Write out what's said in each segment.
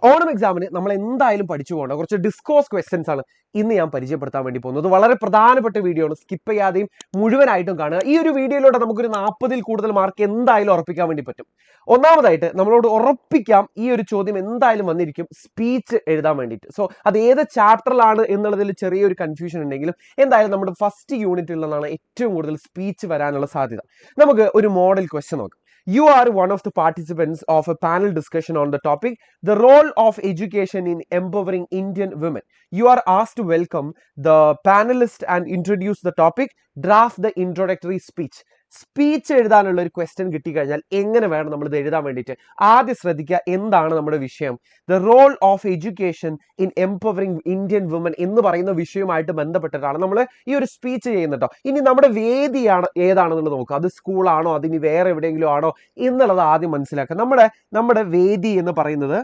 ഓണം എക്സാമിന് നമ്മൾ എന്തായാലും പഠിച്ചു പോകേണ്ട കുറച്ച് ഡിസ്കോസ് ക്വസ്റ്റ്യൻസ് ആണ് ഇന്ന് ഞാൻ പരിചയപ്പെടുത്താൻ വേണ്ടി പോകുന്നത്. വളരെ പ്രധാനപ്പെട്ട വീഡിയോ ആണ്, സ്കിപ്പ് ചെയ്യാതെയും മുഴുവനായിട്ടും കാണുക. ഈ ഒരു വീഡിയോയിലൂടെ നമുക്കൊരു 40ൽ കൂടുതൽ മാർക്ക് എന്തായാലും ഉറപ്പിക്കാൻ വേണ്ടി പറ്റും. ഒന്നാമതായിട്ട് നമ്മളോട് ഉറപ്പിക്കാം, ഈ ഒരു ചോദ്യം എന്തായാലും വന്നിരിക്കും സ്പീച്ച് എഴുതാൻ വേണ്ടിയിട്ട്. സോ അത് ഏത് ചാപ്റ്ററിലാണ് എന്നുള്ളതിൽ ചെറിയൊരു കൺഫ്യൂഷൻ ഉണ്ടെങ്കിലും എന്തായാലും നമ്മുടെ ഫസ്റ്റ് യൂണിറ്റിൽ നിന്നാണ് ഏറ്റവും കൂടുതൽ സ്പീച്ച് വരാനുള്ള സാധ്യത. നമുക്ക് ഒരു മോഡൽ ക്വസ്റ്റ്യൻ നോക്കാം. You are one of the participants of a panel discussion on the topic, the role of education in empowering Indian women. You are asked to welcome the panelist and introduce the topic. Draft the introductory speech. Speech എഴുതാനുള്ള ഒരു question കിട്ടിക്കഴിഞ്ഞാൽ എങ്ങനെ വേണം നമ്മൾ ഇത് എഴുതാൻ വേണ്ടിയിട്ട്? ആദ്യം ശ്രദ്ധിക്കുക, എന്താണ് നമ്മുടെ വിഷയം? The role of education in empowering Indian woman എന്ന് പറയുന്ന വിഷയവുമായിട്ട് ബന്ധപ്പെട്ടിട്ടാണ് നമ്മൾ ഈ ഒരു സ്പീച്ച് ചെയ്യുന്നത്. ഇനി നമ്മുടെ വേദിയാണ് ഏതാണെന്നുള്ളത് നോക്കുക. അത് സ്കൂളാണോ, അതിനി വേറെ എവിടെയെങ്കിലും ആണോ എന്നുള്ളത് ആദ്യം മനസ്സിലാക്കുക. നമ്മുടെ വേദി എന്ന് പറയുന്നത്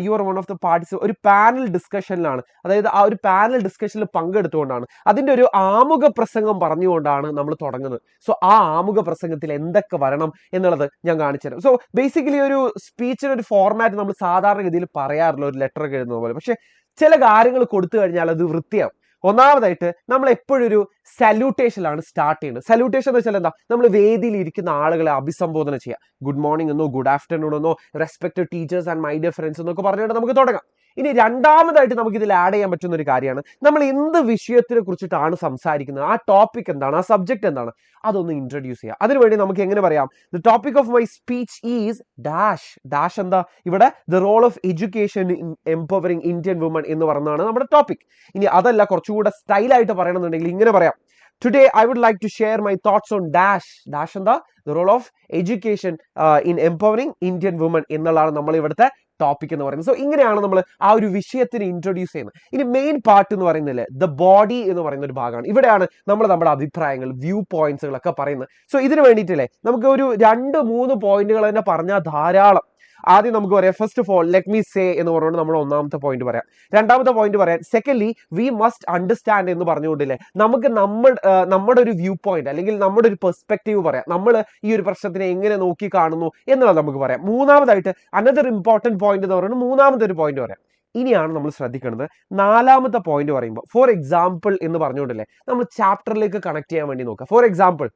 U are one of the participant, ഒരു പാനൽ ഡിസ്കഷനിലാണ്. അതായത് ആ ഒരു പാനൽ ഡിസ്കഷനിൽ പങ്കെടുത്തുകൊണ്ടാണ്, അതിൻ്റെ ഒരു ആമുഖ പ്രസംഗം പറഞ്ഞുകൊണ്ടാണ് നമ്മൾ തുടങ്ങുന്നത്. സോ ആ ആമുഖ പ്രസംഗത്തിൽ എന്തൊക്കെ വരണം എന്നുള്ളത് ഞാൻ കാണിച്ചുതരാം. സോ ബേസിക്കലി ഒരു സ്പീച്ചിന് ഒരു ഫോർമാറ്റ് നമ്മൾ സാധാരണഗതിയിൽ പറയാറില്ല, ഒരു ലെറ്റർ ഒക്കെ എഴുതുന്ന പോലെ. പക്ഷെ ചില കാര്യങ്ങൾ കൊടുത്തു കഴിഞ്ഞാൽ അത് വൃത്തിയാവും. ഒന്നാമതായിട്ട് നമ്മൾ എപ്പോഴും ഒരു സല്യൂട്ടേഷനിലാണ് സ്റ്റാർട്ട് ചെയ്യുന്നത്. സല്യൂട്ടേഷൻ എന്ന് വെച്ചാൽ എന്താ? നമ്മൾ വേദിയിൽ ഇരിക്കുന്ന ആളുകളെ അഭിസംബോധന ചെയ്യുക. ഗുഡ് മോർണിംഗ് എന്നോ ഗുഡ് ആഫ്റ്റർനൂൺ എന്നോ respected teachers and my dear friends എന്നൊക്കെ പറഞ്ഞുകൊണ്ട് നമുക്ക് തുടങ്ങാം. ഇനി രണ്ടാമതായിട്ട് നമുക്ക് ഇതിൽ ആഡ് ചെയ്യാൻ പറ്റുന്ന ഒരു കാര്യമാണ്, നമ്മൾ എന്ത് വിഷയത്തിനെ കുറിച്ചിട്ടാണ് സംസാരിക്കുന്നത്, ആ ടോപ്പിക് എന്താണ്, ആ സബ്ജക്ട് എന്താണ്, അതൊന്ന് ഇൻട്രൊഡ്യൂസ് ചെയ്യുക. അതിനുവേണ്ടി നമുക്ക് എങ്ങനെ പറയാം? The topic of my speech is dash. Dash എന്താ? ഇവിടെ the role of education in empowering Indian woman എന്ന് പറയുന്നതാണ് നമ്മുടെ ടോപ്പിക്. ഇനി അതല്ല, കുറച്ചുകൂടെ സ്റ്റൈലായിട്ട് പറയണമെന്നുണ്ടെങ്കിൽ ഇങ്ങനെ പറയാം, Today I would like to share my thoughts on dash. Dash എന്താ? The role of education in empowering Indian women എന്നുള്ളതാണ് നമ്മൾ ഇവിടുത്തെ ടോപ്പിക് എന്ന് പറയുന്നത്. സോ ഇങ്ങനെയാണ് നമ്മൾ ആ ഒരു വിഷയത്തിന് ഇൻട്രൊഡ്യൂസ് ചെയ്യുന്നത്. ഇനി മെയിൻ പാർട്ട് എന്ന് പറയുന്നില്ലേ, ദ ബോഡി എന്ന് പറയുന്ന ഒരു ഭാഗമാണ്. ഇവിടെയാണ് നമ്മൾ നമ്മുടെ അഭിപ്രായങ്ങൾ, വ്യൂ പോയിന്റ്സുകളൊക്കെ പറയുന്നത്. സോ ഇതിന് വേണ്ടിയിട്ടില്ലേ നമുക്ക് ഒരു 2-3 പോയിന്റുകൾ തന്നെ പറഞ്ഞാൽ ധാരാളം. ആദ്യം നമുക്ക് പറയാം, first of all let me say എന്ന് പറഞ്ഞുകൊണ്ട് നമ്മൾ ഒന്നാമത്തെ പോയിന്റ് പറയാം. രണ്ടാമത്തെ പോയിന്റ് പറയാം, സെക്കൻഡ്ലി വി മസ്റ്റ് അണ്ടർസ്റ്റാൻഡ് എന്ന് പറഞ്ഞുകൊണ്ടില്ലേ നമുക്ക് നമ്മുടെ ഒരു വ്യൂ പോയിന്റ് അല്ലെങ്കിൽ നമ്മുടെ ഒരു പെർസ്പെക്റ്റീവ് പറയാം. നമ്മൾ ഈ ഒരു പ്രശ്നത്തിനെ എങ്ങനെ നോക്കി കാണുന്നു എന്നുള്ളത് നമുക്ക് പറയാം. മൂന്നാമതായിട്ട് അനദർ ഇമ്പോർട്ടന്റ് പോയിന്റ് എന്ന് പറയുന്നത് മൂന്നാമത്തെ ഒരു പോയിന്റ് പറയാം. ഇനിയാണ് നമ്മൾ ശ്രദ്ധിക്കേണ്ടത് നാലാമത്തെ പോയിന്റ് പറയുമ്പോൾ, ഫോർ എക്സാമ്പിൾ എന്ന് പറഞ്ഞുകൊണ്ടില്ലേ നമ്മൾ ചാപ്റ്ററിലേക്ക് കണക്ട് ചെയ്യാൻ വേണ്ടി നോക്കുക. ഫോർ എക്സാമ്പിൾ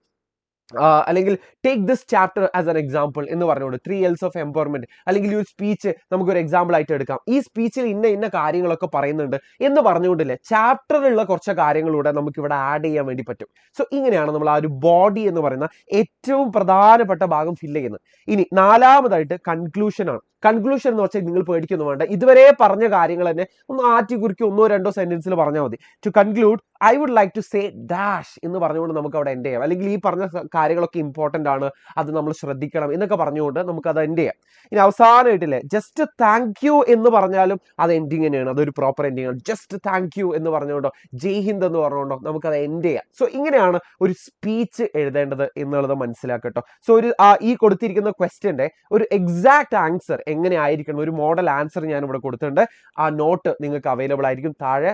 അല്ലെങ്കിൽ take this chapter as an example എന്ന് പറഞ്ഞുകൊണ്ട് 3 L's ഓഫ് എംപവർമെന്റ് അല്ലെങ്കിൽ ഈ ഒരു സ്പീച്ച് നമുക്കൊരു എക്സാമ്പിൾ ആയിട്ട് എടുക്കാം. ഈ സ്പീച്ചിൽ ഇന്ന കാര്യങ്ങളൊക്കെ പറയുന്നുണ്ട് എന്ന് പറഞ്ഞുകൊണ്ടില്ലേ ചാപ്റ്ററിലുള്ള കുറച്ച് കാര്യങ്ങളിലൂടെ നമുക്ക് ഇവിടെ ആഡ് ചെയ്യാൻ വേണ്ടി പറ്റും. സോ ഇങ്ങനെയാണ് നമ്മൾ ആ ഒരു ബോഡി എന്ന് പറയുന്ന ഏറ്റവും പ്രധാനപ്പെട്ട ഭാഗം ഫില്ല് ചെയ്യുന്നത്. ഇനി നാലാമതായിട്ട് കൺക്ലൂഷൻ ആണ്. കൺക്ലൂഷൻ എന്ന് വെച്ചാൽ നിങ്ങൾ പേടിക്കൊന്നും വേണ്ട, ഇതുവരെ പറഞ്ഞ കാര്യങ്ങൾ തന്നെ ഒന്ന് ആറ്റി കുറിക്ക് 1-2 സെന്റൻസിൽ പറഞ്ഞാൽ മതി. To conclude I would like to say dash എന്ന് പറഞ്ഞുകൊണ്ട് നമുക്ക് അവിടെ എൻഡ് ചെയ്യാം. അല്ലെങ്കിൽ ഈ പറഞ്ഞ കാര്യങ്ങളൊക്കെ ഇമ്പോർട്ടന്റ് ആണ്, അത് നമ്മൾ ശ്രദ്ധിക്കണം എന്നൊക്കെ പറഞ്ഞുകൊണ്ട് നമുക്ക് അത് എൻഡ് ചെയ്യാം. ഇനി അവസാനമായിട്ടില്ലേ ജസ്റ്റ് താങ്ക് യു എന്ന് പറഞ്ഞാലും അത് എൻഡിങ് തന്നെയാണ്, അതൊരു പ്രോപ്പർ എൻഡിങ് ആണ്. ജസ്റ്റ് താങ്ക് യു എന്ന് പറഞ്ഞുകൊണ്ടോ ജയ് ഹിന്ദ് എന്ന് പറഞ്ഞുകൊണ്ടോ നമുക്കത് എൻഡ് ചെയ്യാം. സോ ഇങ്ങനെയാണ് ഒരു സ്പീച്ച് എഴുതേണ്ടത് എന്നുള്ളത് മനസ്സിലാക്കട്ടോ. സോ ഒരു ഈ കൊടുത്തിരിക്കുന്ന ക്വസ്റ്റ്യന്റെ ഒരു എക്സാക്ട് ആൻസർ എങ്ങനെ ആയിരിക്കണം, ഒരു മോഡൽ ആൻസർ ഞാൻ ഇവിടെ കൊടുത്തിട്ടുണ്ട്. ആ നോട്ട് നിങ്ങൾക്ക് അവൈലബിൾ ആയിരിക്കും താഴെ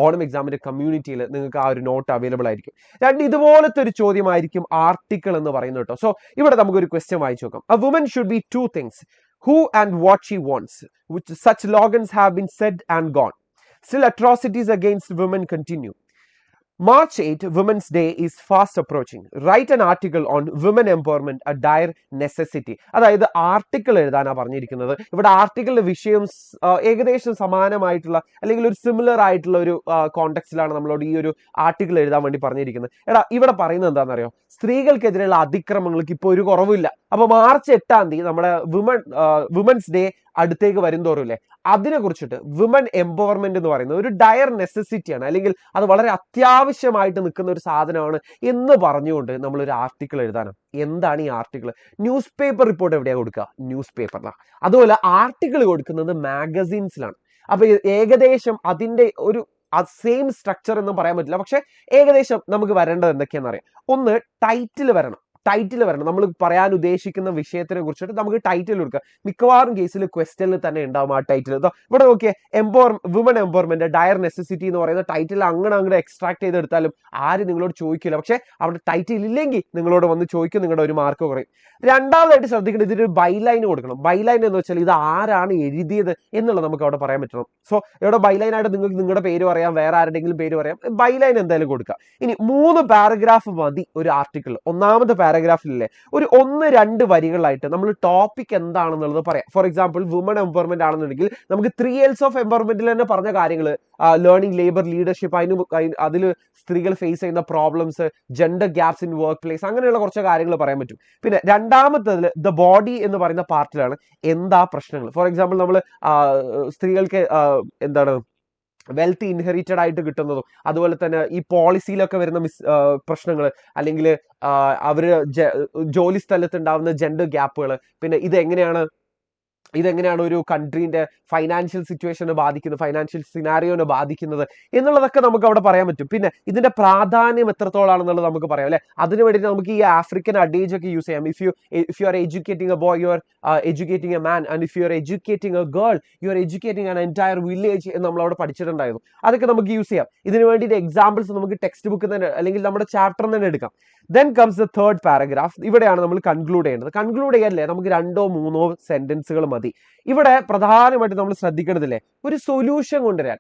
ഓണം എക്സാമിന്റെ കമ്മ്യൂണിറ്റിയിൽ നിങ്ങൾക്ക് ആ ഒരു നോട്ട് അവൈലബിൾ ആയിരിക്കും. ഇതുപോലത്തെ ഒരു ചോദ്യമായിരിക്കും ആർട്ടിക്കിൾ എന്ന് പറയുന്നത് കേട്ടോ. സോ ഇവിടെ നമുക്കൊരു ക്വസ്റ്റ്യൻ വായിച്ചു നോക്കാം. A woman should be 2 things, who and what she wants, which such slogans have been said and gone. Still atrocities against women continue. March 8, Women's Day is fast approaching. Write an article on women empowerment, a dire necessity. അതായത് article എഴുതാനാണ് പറഞ്ഞിരിക്കുന്നത്. ഇവിടെ ആർട്ടിക്കിളിന്റെ വിഷയം ഏകദേശം സമാനമായിട്ടുള്ള അല്ലെങ്കിൽ ഒരു similar ആയിട്ടുള്ള ഒരു കോണ്ടെക്സ്റ്റിലാണ് നമ്മളോട് ഈ ഒരു ആർട്ടിക്കിൾ എഴുതാൻ വേണ്ടി പറഞ്ഞിരിക്കുന്നത്. ഇവിടെ പറയുന്നത് എന്താണെന്നറിയോ? സ്ത്രീകൾക്കെതിരെയുള്ള അതിക്രമങ്ങൾക്ക് ഇപ്പോൾ ഒരു കുറവില്ല. അപ്പൊ മാർച്ച് 8 നമ്മുടെ വുമൻസ് ഡേ അടുത്തേക്ക് വരും തോറുമില്ലേ അതിനെ കുറിച്ചിട്ട് വിമൻ എംപവർമെന്റ് എന്ന് പറയുന്നത് ഒരു ഡയർ നെസസിറ്റിയാണ്, അല്ലെങ്കിൽ അത് വളരെ അത്യാവശ്യമായിട്ട് നിൽക്കുന്ന ഒരു സാധനമാണ് എന്ന് പറഞ്ഞുകൊണ്ട് നമ്മൾ ഒരു ആർട്ടിക്കിൾ എഴുതാനാണ്. എന്താണ് ഈ ആർട്ടിക്കിൾ? ന്യൂസ് പേപ്പർ റിപ്പോർട്ട് എവിടെയാണ് കൊടുക്കുക? ന്യൂസ് പേപ്പറിലാണ്. അതുപോലെ ആർട്ടിക്കിൾ കൊടുക്കുന്നത് മാഗസീൻസിലാണ്. അപ്പൊ ഏകദേശം അതിന്റെ ഒരു സെയിം സ്ട്രക്ചർ എന്നും പറയാൻ പറ്റില്ല, പക്ഷെ ഏകദേശം നമുക്ക് വരേണ്ടത് എന്തൊക്കെയാണെന്ന് അറിയാം. ഒന്ന്, ടൈറ്റിൽ വരണം. ടൈറ്റിൽ വരണം. നമ്മൾ പറയാൻ ഉദ്ദേശിക്കുന്ന വിഷയത്തിനെ കുറിച്ചിട്ട് നമുക്ക് ടൈറ്റിൽ കൊടുക്കുക. മിക്കവാറും കേസിൽ ക്വസ്റ്റ്യനിൽ തന്നെ ഉണ്ടാവും ആ ടൈറ്റിൽ. ഇവിടെ നോക്കിയേ, വുമൺ എംപവർമെന്റ് ഡയർ നെസസിറ്റി എന്ന് പറയുന്ന ടൈറ്റിൽ അങ്ങനെ എക്സ്ട്രാക്ട് ചെയ്തെടുത്താലും ആരും നിങ്ങളോട് ചോദിക്കില്ല. പക്ഷെ അവിടെ ടൈറ്റിൽ ഇല്ലെങ്കിൽ നിങ്ങളോട് വന്ന് ചോദിക്കും, നിങ്ങളുടെ ഒരു മാർക്ക് കുറയും. രണ്ടാമതായിട്ട് ശ്രദ്ധിക്കണം, ഇതിനൊരു ബൈലൈൻ കൊടുക്കണം. ബൈലൈൻ എന്ന് വെച്ചാൽ ഇത് ആരാണ് എഴുതിയത് എന്നുള്ളത് നമുക്ക് അവിടെ പറയാൻ പറ്റണം. സോ ഇവിടെ ബൈലൈൻ ആയിട്ട് നിങ്ങൾക്ക് നിങ്ങളുടെ പേര് പറയാം, വേറെ ആരുടെങ്കിലും പേര് പറയാം, ബൈലൈൻ എന്തായാലും കൊടുക്കുക. ഇനി 3 പാരഗ്രാഫ് മതി ഒരു ആർട്ടിക്കിൾ. ഒന്നാമത്തെ പാരഗ്രാഫിലെ ഒരു 1-2 വരികളായിട്ട് നമ്മൾ ടോപ്പിക് എന്താണെന്നുള്ളത് പറയാം. ഫോർ എക്സാമ്പിൾ വുമൺ എംപവർമെന്റ് ആണെന്നുണ്ടെങ്കിൽ നമുക്ക് 3 L's ഓഫ് എംപവർമെന്റിൽ തന്നെ പറഞ്ഞ കാര്യങ്ങൾ, ലേണിംഗ്, ലേബർ, ലീഡർഷിപ്പ്, അതിൽ സ്ത്രീകൾ ഫേസ് ചെയ്യുന്ന problems, gender gaps in work place, അങ്ങനെയുള്ള കുറച്ച് കാര്യങ്ങൾ പറയാൻ പറ്റും. പിന്നെ രണ്ടാമത്തതിൽ ദ ബോഡി എന്ന് പറയുന്ന പാർട്ടിലാണ് എന്താ പ്രശ്നങ്ങൾ. ഫോർ എക്സാമ്പിൾ നമ്മൾ സ്ത്രീകൾക്ക് എന്താണ് വെൽത്ത് ഇൻഹെറിറ്റഡ് ആയിട്ട് കിട്ടുന്നതും, അതുപോലെ തന്നെ ഈ പോളിസിയിലൊക്കെ വരുന്ന പ്രശ്നങ്ങൾ, അല്ലെങ്കിൽ അവര് ജോലി സ്ഥലത്ത് ഉണ്ടാവുന്ന ജെൻഡർ ഗ്യാപ്പുകൾ, പിന്നെ ഇതെങ്ങനെയാണ് ഒരു കൺട്രീന്റെ ഫൈനാൻഷ്യൽ സിറ്റുവേഷനെ ബാധിക്കുന്നത്, ഫൈനാൻഷ്യൽ സിനാരിയോനെ ബാധിക്കുന്നത് എന്നുള്ളതൊക്കെ നമുക്ക് അവിടെ പറയാൻ പറ്റും. പിന്നെ ഇതിന്റെ പ്രാധാന്യം എത്രത്തോളാണെന്നുള്ളത് നമുക്ക് പറയാം അല്ലെ. അതിനു വേണ്ടിയിട്ട് നമുക്ക് ഈ ആഫ്രിക്കൻ അഡേജ് ഒക്കെ യൂസ് ചെയ്യാം. If you are educating A boy, you are educating a man, and if you are educating A girl, you are educating an entire village എന്ന് നമ്മൾ അവിടെ പഠിച്ചിട്ടുണ്ടായിരുന്നു. അതൊക്കെ നമുക്ക് യൂസ് ചെയ്യാം. ഇതിനു വേണ്ടിയിട്ട് എക്സാമ്പിൾസ് നമുക്ക് ടെക്സ്റ്റ് ബുക്ക് തന്നെ അല്ലെങ്കിൽ നമ്മുടെ ചാപ്റ്റർ തന്നെ എടുക്കാം. Then comes the third paragraph. ഇവിടെയാണ് നമ്മൾ കൺക്ലൂഡ് ചെയ്യേണ്ടത്. കൺക്ലൂഡ് ചെയ്യാനല്ലേ നമുക്ക് 2-3 സെന്റൻസുകൾ മതി. ഇവിടെ പ്രധാനമായിട്ട് നമ്മൾ ശ്രദ്ധിക്കേണ്ടതില്ലേ, ഒരു സൊല്യൂഷൻ കൊണ്ടുവരാൻ,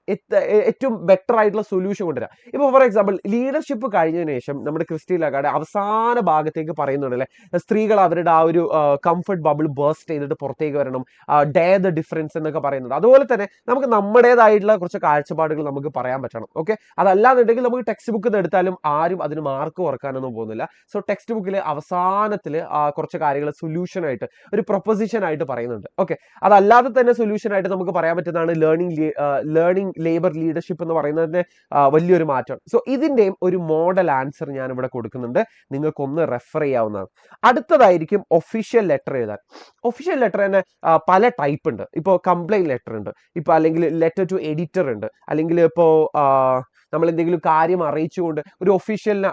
ഏറ്റവും ബെറ്റർ ആയിട്ടുള്ള സൊല്യൂഷൻ കൊണ്ടുവരാം. ഇപ്പൊ ഫോർ എക്സാമ്പിൾ ലീഡർഷിപ്പ് കഴിഞ്ഞതിന് ശേഷം നമ്മുടെ ക്രിസ്റ്റീലക്കാരുടെ അവസാന ഭാഗത്തേക്ക് പറയുന്നുണ്ടല്ലേ, സ്ത്രീകൾ അവരുടെ ആ ഒരു കംഫർട്ട് ബബിൾ ബേസ്റ്റ് ചെയ്തിട്ട് പുറത്തേക്ക് വരണം, ഡെയർ ദ ഡിഫറൻസ് എന്നൊക്കെ പറയുന്നുണ്ട്. അതുപോലെ തന്നെ നമുക്ക് നമ്മുടേതായിട്ടുള്ള കുറച്ച് കാഴ്ചപ്പാടുകൾ നമുക്ക് പറയാൻ പറ്റണം. ഓക്കെ, അതല്ലാന്നുണ്ടെങ്കിൽ നമുക്ക് ടെക്സ്റ്റ് ബുക്ക് എടുത്താലും ആരും അതിന് മാർക്ക് കുറക്കാനൊന്നും പോകുന്നില്ല. സോ ടെക്സ്റ്റ് ബുക്കിൽ അവസാനത്തിൽ കുറച്ച് കാര്യങ്ങൾ സൊല്യൂഷൻ ആയിട്ട്, ഒരു പ്രൊപ്പോസിഷൻ ആയിട്ട് പറയുന്നുണ്ട്. ഓക്കെ, അതല്ലാതെ തന്നെ സൊല്യൂഷൻ ആയിട്ട് നമുക്ക് പറയാൻ പറ്റുന്നതാണ് ലേണിംഗ് ലേബർ ലീഡർഷിപ്പ് എന്ന് പറയുന്നതിന്റെ വലിയൊരു മാറ്റമാണ്. സോ ഇതിന്റെയും ഒരു മോഡൽ ആൻസർ ഞാൻ ഇവിടെ കൊടുക്കുന്നുണ്ട്, നിങ്ങൾക്കൊന്ന് റെഫർ ചെയ്യാവുന്നതാണ്. അടുത്തതായിരിക്കും ഒഫീഷ്യൽ ലെറ്റർ എഴുതാൻ. ഒഫീഷ്യൽ ലെറ്റർ തന്നെ പല ടൈപ്പ് ഉണ്ട്. ഇപ്പോൾ കംപ്ലൈന്റ് ലെറ്റർ ഉണ്ട്, ഇപ്പൊ അല്ലെങ്കിൽ ലെറ്റർ ടു എഡിറ്റർ ഉണ്ട്, അല്ലെങ്കിൽ ഇപ്പോ നമ്മൾ എന്തെങ്കിലും കാര്യം അറിയിച്ചുകൊണ്ട് ഒരു ഒഫീഷ്യലിനെ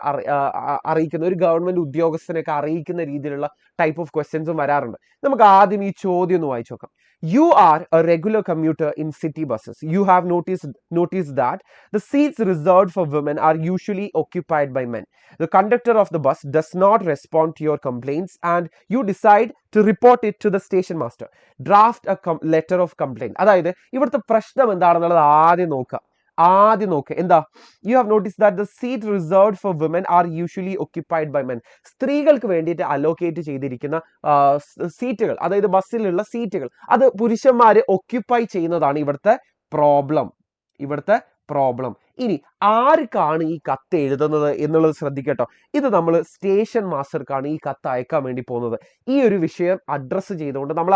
അറിയിക്കുന്ന, ഒരു ഗവൺമെന്റ് ഉദ്യോഗസ്ഥനെയൊക്കെ അറിയിക്കുന്ന രീതിയിലുള്ള ടൈപ്പ് ഓഫ് ക്വസ്റ്റ്യൻസും വരാറുണ്ട്. നമുക്ക് ആദ്യം ഈ ചോദ്യം ഒന്ന് വായിച്ചു നോക്കാം. You are a regular commuter in city buses. You have noticed that the seats reserved for women are usually occupied by men. The conductor of the bus does not respond to your complaints and you decide to report it to the station master. Draft a letter of complaint. അതായത് ഇവിടുത്തെ പ്രശ്നം എന്താണെന്നുള്ളത് ആദ്യം നോക്കുക. എന്താ, you have notice that the seat reserved for women are usually occupied by men. സ്ത്രീകൾക്ക് വേണ്ടിയിട്ട് allocate ചെയ്തിരിക്കുന്ന സീറ്റുകൾ, അതായത് ബസ്സിലുള്ള സീറ്റുകൾ, അത് പുരുഷന്മാര് ഒക്യുപ്പൈ ചെയ്യുന്നതാണ് ഇവിടുത്തെ പ്രോബ്ലം. ഇനി ആർക്കാണ് ഈ കത്ത് എഴുതുന്നത് എന്നുള്ളത് ശ്രദ്ധിക്കട്ടോ. ഇത് നമ്മൾ സ്റ്റേഷൻ മാസ്റ്റർക്കാണ് ഈ കത്ത് അയക്കാൻ വേണ്ടി പോകുന്നത്. ഈ ഒരു വിഷയം അഡ്രസ്സ് ചെയ്തുകൊണ്ട് നമ്മൾ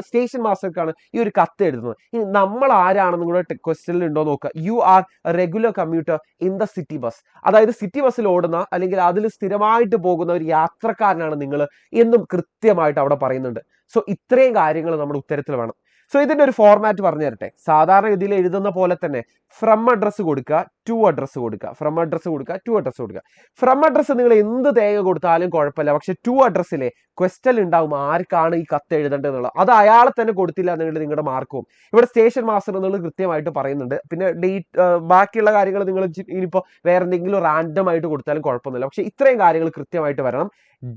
സ്റ്റേഷൻ മാസ്റ്റർക്കാണ് ഈ ഒരു കത്ത് എഴുതുന്നത്. ഇനി നമ്മൾ ആരാണെന്ന് കൂടെ ക്വസ്റ്റ്യനിൽ ഉണ്ടോ നോക്കുക. You are regular commuter in the city bus. അതായത് സിറ്റി ബസ്സിൽ ഓടുന്ന അല്ലെങ്കിൽ അതിൽ സ്ഥിരമായിട്ട് പോകുന്ന ഒരു യാത്രക്കാരനാണ് നിങ്ങൾ എന്നും കൃത്യമായിട്ട് അവിടെ പറയുന്നുണ്ട്. സോ ഇത്രയും കാര്യങ്ങൾ നമ്മുടെ ഉത്തരത്തിൽ വേണം. സോ ഇതിന്റെ ഒരു ഫോർമാറ്റ് പറഞ്ഞു തരട്ടെ. സാധാരണ ഇതിൽ എഴുതുന്ന പോലെ തന്നെ ഫ്രം അഡ്രസ്സ് കൊടുക്കുക, ടു അഡ്രസ്സ് കൊടുക്കുക, ഫ്രം അഡ്രസ്സ് കൊടുക്കുക, ടു അഡ്രസ്സ് കൊടുക്കുക. ഫ്രം അഡ്രസ്സ് നിങ്ങൾ എന്ത് തേങ്ങ കൊടുത്താലും കുഴപ്പമില്ല. പക്ഷെ ടു അഡ്രസ്സിലെ ക്വസ്റ്റ്യൻ ഉണ്ടാവും ആർക്കാണ് ഈ കത്ത് എഴുതേണ്ടതെന്നുള്ളത്. അത് അയാളെ തന്നെ കൊടുത്തില്ല എന്നുണ്ടെങ്കിൽ നിങ്ങളുടെ മാർക്കും. ഇവിടെ സ്റ്റേഷൻ മാസ്റ്റർ എന്നുള്ളത് കൃത്യമായിട്ട് പറയുന്നുണ്ട്. പിന്നെ ഡേറ്റ്, ബാക്കിയുള്ള കാര്യങ്ങൾ നിങ്ങൾ ഇനിയിപ്പോൾ വേറെ എന്തെങ്കിലും റാൻഡം ആയിട്ട് കൊടുത്താലും കുഴപ്പമൊന്നുമില്ല. പക്ഷെ ഇത്രയും കാര്യങ്ങൾ കൃത്യമായിട്ട് വരണം.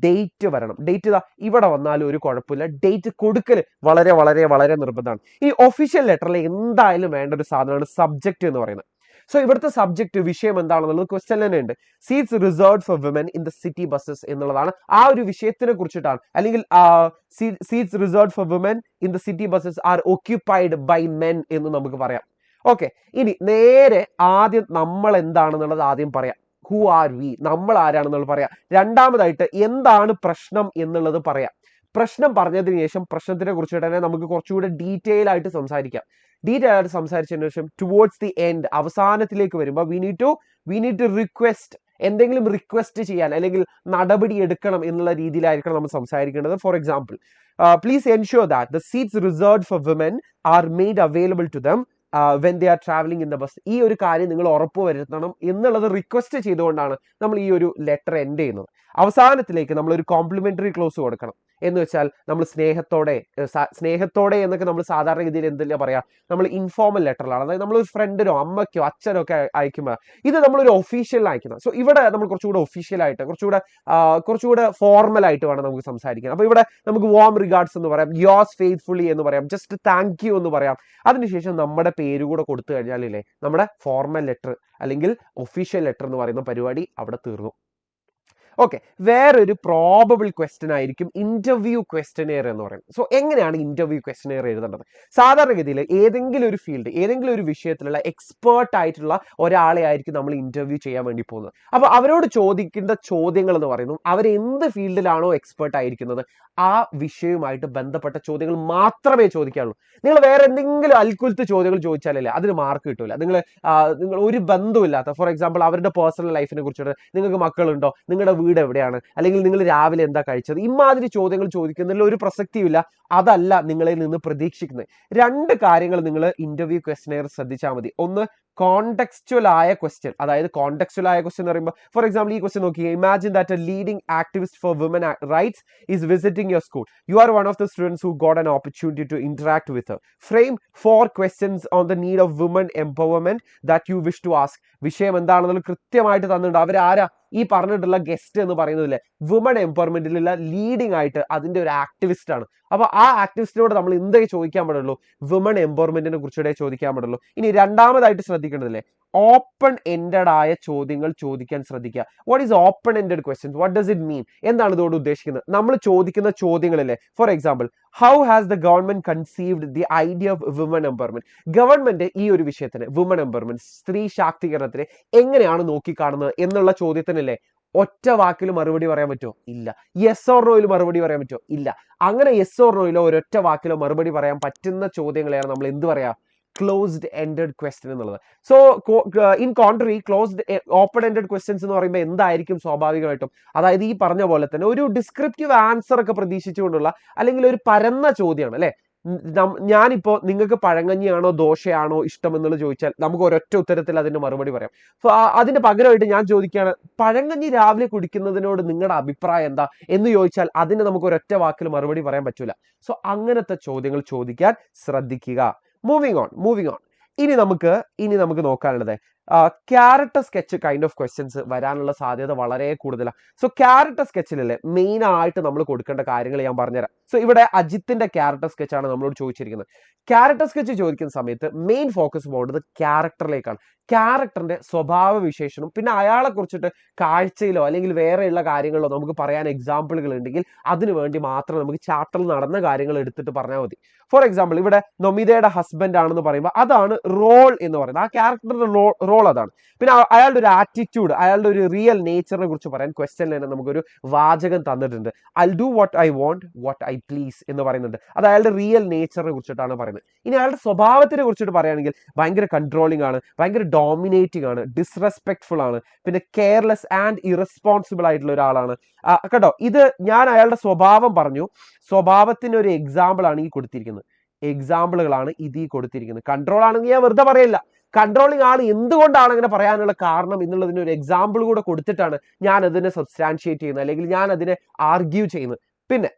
ഡേറ്റ് വരണം. ഡേറ്റ് ഇതാ ഇവിടെ വന്നാലും ഒരു കുഴപ്പമില്ല. ഡേറ്റ് കൊടുക്കൽ വളരെ വളരെ വളരെ നിർബന്ധമാണ്. ഈ ഒഫീഷ്യൽ ലെറ്ററിൽ എന്തായാലും വേണ്ട ഒരു സാധനമാണ് സബ്ജക്റ്റ് എന്ന് പറയുന്നത്. സോ ഇവിടുത്തെ സബ്ജക്ട് വിഷയം എന്താണെന്നുള്ളത് ക്വസ്റ്റ്യൻ തന്നെ ഉണ്ട്. Seats reserved for women in the city buses എന്നുള്ളതാണ്. ആ ഒരു വിഷയത്തിനെ കുറിച്ചിട്ടാണ്. അല്ലെങ്കിൽ seats reserved for women in the city buses are occupied by men എന്ന് നമുക്ക് പറയാം. ഓക്കെ, ഇനി നേരെ ആദ്യം നമ്മൾ എന്താണെന്നുള്ളത് ആദ്യം പറയാം. ഹു ആർ വി, നമ്മൾ ആരാണെന്നുള്ളത് പറയാം. രണ്ടാമതായിട്ട് എന്താണ് പ്രശ്നം എന്നുള്ളത് പറയാം. പ്രശ്നം പറഞ്ഞതിന് ശേഷം പ്രശ്നത്തിനെ കുറിച്ചിട്ട് തന്നെ നമുക്ക് കുറച്ചുകൂടെ ഡീറ്റെയിൽ ആയിട്ട് സംസാരിക്കാം. ഡീറ്റെയിൽ ആയിട്ട് സംസാരിച്ചതിന് ശേഷം ടുവേർഡ്സ് ദി എൻഡ്, അവസാനത്തിലേക്ക് വരുമ്പോൾ വി നീഡ് ടു റിക്വസ്റ്റ്, എന്തെങ്കിലും റിക്വസ്റ്റ് ചെയ്യാൻ അല്ലെങ്കിൽ നടപടി എടുക്കണം എന്നുള്ള രീതിയിലായിരിക്കണം നമ്മൾ സംസാരിക്കേണ്ടത്. For example, please ensure that the seats reserved for women are made available to them when they are travelling in the bus. ഈ ഒരു കാര്യം നിങ്ങൾ ഉറപ്പ് വരുത്തണം എന്നുള്ളത് റിക്വസ്റ്റ് ചെയ്തുകൊണ്ടാണ് നമ്മൾ ഈ ഒരു ലെറ്റർ എൻഡ് ചെയ്യുന്നത്. അവസാനത്തിലേക്ക് നമ്മളൊരു കോംപ്ലിമെന്ററി ക്ലോസ് കൊടുക്കണം. എന്ന് വെച്ചാൽ നമ്മൾ സ്നേഹത്തോടെ എന്നൊക്കെ നമ്മൾ സാധാരണഗതിയിൽ എന്തെല്ലാ പറയാ, നമ്മൾ ഇൻഫോർമൽ ലെറ്ററിലാണ്, അതായത് നമ്മളൊരു ഫ്രണ്ടിനോ അമ്മയ്ക്കോ അച്ഛനോ ഒക്കെ അയക്കുമ്പോൾ ഇത് നമ്മളൊരു ഒഫീഷ്യലിന് അയക്കുന്നത്. സോ ഇവിടെ നമ്മൾ കുറച്ചുകൂടെ ഒഫീഷ്യലായിട്ട് കുറച്ചുകൂടെ ഫോർമൽ ആയിട്ട് വേണം നമുക്ക് സംസാരിക്കാൻ. അപ്പൊ ഇവിടെ നമുക്ക് വാം റിഗാർഡ്സ് എന്ന് പറയാം, യോസ് ഫെയ്ത്ത്ഫുള്ളി എന്ന് പറയാം, ജസ്റ്റ് താങ്ക് യു എന്ന് പറയാം. അതിനുശേഷം നമ്മുടെ പേര് കൂടെ കൊടുത്തു കഴിഞ്ഞാലേ നമ്മുടെ ഫോർമൽ ലെറ്റർ അല്ലെങ്കിൽ ഒഫീഷ്യൽ ലെറ്റർ എന്ന് പറയുന്ന പരിപാടി അവിടെ തീർന്നു. ഓക്കെ, വേറൊരു പ്രോബബിൾ ക്വസ്റ്റ്യൻ ആയിരിക്കും ഇന്റർവ്യൂ ക്വസ്റ്റ്യനെയർ എന്ന് പറയുന്നത്. സോ എങ്ങനെയാണ് ഇന്റർവ്യൂ ക്വസ്റ്റ്യനെയർ എഴുതേണ്ടത്? സാധാരണഗതിയിൽ ഏതെങ്കിലും ഒരു ഫീൽഡ്, ഏതെങ്കിലും ഒരു വിഷയത്തിലുള്ള എക്സ്പേർട്ട് ആയിട്ടുള്ള ഒരാളെ ആയിരിക്കും നമ്മൾ ഇന്റർവ്യൂ ചെയ്യാൻ വേണ്ടി പോകുന്നത്. അപ്പൊ അവരോട് ചോദിക്കേണ്ട ചോദ്യങ്ങൾ എന്ന് പറയുന്നത് അവർ എന്ത് ഫീൽഡിലാണോ എക്സ്പേർട്ട് ആയിരിക്കുന്നത് ആ വിഷയവുമായിട്ട് ബന്ധപ്പെട്ട ചോദ്യങ്ങൾ മാത്രമേ ചോദിക്കാറുള്ളൂ. നിങ്ങൾ വേറെ എന്തെങ്കിലും അൽക്കുലത്ത് ചോദ്യങ്ങൾ ചോദിച്ചാലല്ലേ അതിന് മാർക്ക് കിട്ടൂല. നിങ്ങൾ ഒരു ബന്ധമില്ലാത്ത, ഫോർ എക്സാമ്പിൾ അവരുടെ പേഴ്സണൽ ലൈഫിനെ കുറിച്ചിട്ട്, നിങ്ങൾക്ക് മക്കളുണ്ടോ, നിങ്ങളുടെ വീട് എവിടെയാണ്, അല്ലെങ്കിൽ നിങ്ങൾ രാവിലെ എന്താ കഴിച്ചത്, ഇമാതിരി ചോദ്യങ്ങൾ ചോദിക്കുന്നതിൽ ഒരു പ്രസക്തിയില്ല. അതല്ല നിങ്ങളിൽ നിന്ന് പ്രതീക്ഷിക്കുന്നത്. രണ്ട് കാര്യങ്ങൾ നിങ്ങൾ ഇന്റർവ്യൂ ക്വസ്റ്റ്യനെയർ ശ്രദ്ധിച്ചാൽ മതി. ഒന്ന്, കോണ്ടെക്സ്റ്റുവൽ ആയ ക്വസ്റ്റ്യൻ. അതായത് കോണ്ടെക്സ്റ്റുവൽ ആയ ക്വസ്റ്റ്യൻ എന്ന് പറയുമ്പോൾ, ഫോർ എക്സാമ്പിൾ ഈ ക്വസ്റ്റ്യൻ നോക്കി, imagine that a leading activist for woman rights is visiting your school. You are one of the students who got an opportunity to interact with her. Frame 4 questions on the need of woman empowerment that you wish to ask. വിഷയം എന്താണെന്നുള്ള കൃത്യമായിട്ട് തന്നിട്ടുണ്ട്. അവരാരാ ഈ പറഞ്ഞിട്ടുള്ള guest എന്ന് പറയുന്നതിലെ woman എംപവർമെന്റിലുള്ള leading ആയിട്ട് അതിന്റെ ഒരു ആക്ടിവിസ്റ്റ് ആണ്. അപ്പൊ ആ ആക്ടിവിസ്റ്റിനോട് നമ്മൾ എന്തേ ചോദിക്കാൻ പാടുള്ളൂ? വുമൺ എംപവർമെന്റിനെ കുറിച്ചിട്ടേ ചോദിക്കാൻ പാടുള്ളൂ. ഇനി രണ്ടാമതായിട്ട് ശ്രദ്ധിക്കേണ്ടതില്ലേ, ഓപ്പൺ എൻഡഡ് ആയ ചോദ്യങ്ങൾ ചോദിക്കാൻ ശ്രദ്ധിക്കുക. What is open ended questions? What does it mean? എന്താണ് ഇതോട് ഉദ്ദേശിക്കുന്നത്? നമ്മൾ ചോദിക്കുന്ന ചോദ്യങ്ങളില്ലേ, for example, how has the government conceived the idea of woman empowerment? Government ഈ ഒരു വിഷയത്തിന്, വുമൺ എംപവർമെന്റ്, സ്ത്രീ ശാക്തീകരണത്തിന് എങ്ങനെയാണ് നോക്കിക്കാണുന്നത് എന്നുള്ള ചോദ്യത്തിനല്ലേ ഒറ്റ വാക്കിൽ മറുപടി പറയാൻ പറ്റുമോ? ഇല്ല. യെസ് ഓർ നോയിൽ മറുപടി പറയാൻ പറ്റുമോ? ഇല്ല. അങ്ങനെ യെസ് ഓർ നോയിലോ ഒരൊറ്റ വാക്കിലോ മറുപടി പറയാൻ പറ്റുന്ന ചോദ്യങ്ങളെയാണ് നമ്മൾ എന്ത് പറയാ, ക്ലോസ്ഡ് എൻഡഡ് ക്വസ്റ്റ്യൻ എന്നുള്ളത്. So in contrary, open ended questions എന്ന് പറയുമ്പോൾ എന്തായിരിക്കും സ്വാഭാവികമായിട്ടും, അതായത് ഈ പറഞ്ഞ പോലെ തന്നെ ഒരു ഡിസ്ക്രിപ്റ്റീവ് ആൻസർ ഒക്കെ പ്രതീക്ഷിച്ചുകൊണ്ടുള്ള, അല്ലെങ്കിൽ ഒരു പരന്ന ചോദ്യമാണ് അല്ലെ. ഞാനിപ്പോ നിങ്ങൾക്ക് പഴങ്കഞ്ഞിയാണോ ദോശയാണോ ഇഷ്ടം എന്നുള്ളത് ചോദിച്ചാൽ നമുക്ക് ഒരൊറ്റ ഉത്തരത്തിൽ അതിന്റെ മറുപടി പറയാം. സോ അതിന് പകരമായിട്ട് ഞാൻ ചോദിക്കുകയാണ്, പഴങ്കഞ്ഞി രാവിലെ കുടിക്കുന്നതിനോട് നിങ്ങളുടെ അഭിപ്രായം എന്താ എന്ന് ചോദിച്ചാൽ അതിന് നമുക്ക് ഒരൊറ്റ വാക്കിൽ മറുപടി പറയാൻ പറ്റൂല. സോ അങ്ങനത്തെ ചോദ്യങ്ങൾ ചോദിക്കാൻ ശ്രദ്ധിക്കുക. Moving on. ഇനി നമുക്ക് നോക്കാനുള്ളത് character sketch kind of questions വരാനുള്ള സാധ്യത വളരെ കൂടുതലാണ്. സോ ക്യാരക്ടർ സ്കെച്ചിലല്ലേ മെയിൻ ആയിട്ട് നമ്മൾ കൊടുക്കേണ്ട കാര്യങ്ങൾ ഞാൻ പറഞ്ഞുതരാം. സോ ഇവിടെ അജിത്തിന്റെ ക്യാരക്ടർ സ്കെച്ച് ആണ് നമ്മളോട് ചോദിച്ചിരിക്കുന്നത്. ക്യാരക്ടർ സ്കെച്ച് ചോദിക്കുന്ന സമയത്ത് മെയിൻ ഫോക്കസ് പോകേണ്ടത് ക്യാരക്ടറിലേക്കാണ്. ക്യാരക്ടറിന്റെ സ്വഭാവ വിശേഷണം, പിന്നെ അയാളെ കുറിച്ചിട്ട് കാഴ്ചയിലോ അല്ലെങ്കിൽ വേറെയുള്ള കാര്യങ്ങളിലോ നമുക്ക് പറയാൻ എക്സാമ്പിളുകൾ ഉണ്ടെങ്കിൽ അതിനു വേണ്ടി മാത്രം നമുക്ക് ചാപ്റ്ററിൽ നടന്ന കാര്യങ്ങൾ എടുത്തിട്ട് പറഞ്ഞാൽ മതി. ഫോർ എക്സാമ്പിൾ, ഇവിടെ നൊമിതയുടെ ഹസ്ബൻഡ് ആണെന്ന് പറയുമ്പോൾ അതാണ് റോൾ എന്ന് പറയുന്നത്. ആ ക്യാരക്ടറിന്റെ റോൾ അതാണ്. പിന്നെ അയാളുടെ ഒരു ആറ്റിറ്റ്യൂഡ്, അയാളുടെ ഒരു റിയൽ നേച്ചറിനെ കുറിച്ച് പറയാൻ ക്വസ്റ്റ്യനിൽ തന്നെ നമുക്കൊരു വാചകം തന്നിട്ടുണ്ട്. I do what I want, what I please എന്ന് പറയുന്നുണ്ട്. അത് അയാളുടെ റിയൽ നേച്ചറിനെ കുറിച്ചിട്ടാണ് പറയുന്നത്. ഇനി അയാളുടെ സ്വഭാവത്തിനെ കുറിച്ചിട്ട് പറയുകയാണെങ്കിൽ ഭയങ്കര കൺട്രോളിംഗ് ആണ്, ഭയങ്കര ഡോമിനേറ്റിംഗ് ആണ്, ഡിസ്റെസ്പെക്ട്ഫുൾ ആണ്, പിന്നെ കെയർലെസ് ആൻഡ് ഇറസ്പോൺസിബിൾ ആയിട്ടുള്ള ഒരാളാണ്. കേട്ടോ, ഇത് ഞാൻ അയാളുടെ സ്വഭാവം പറഞ്ഞു. സ്വഭാവത്തിന് ഒരു എക്സാമ്പിൾ ആണ് ഈ കൊടുത്തിരിക്കുന്നത്. എക്സാമ്പിളുകളാണ് ഇതിൽ കൊടുത്തിരിക്കുന്നത്. കൺട്രോൾ ആണെങ്കിൽ ഞാൻ വെറുതെ പറയില്ല. കൺട്രോളിങ് ആൾ എന്തുകൊണ്ടാണ് അങ്ങനെ പറയാനുള്ള കാരണം എന്നുള്ളതിന് ഒരു എക്സാമ്പിൾ കൂടെ കൊടുത്തിട്ടാണ് ഞാൻ അതിനെ സബ്സ്റ്റാൻഷിയേറ്റ് ചെയ്യുന്നത്, അല്ലെങ്കിൽ ഞാൻ അതിനെ ആർഗ്യൂ ചെയ്യുന്നത്. പിന്നെ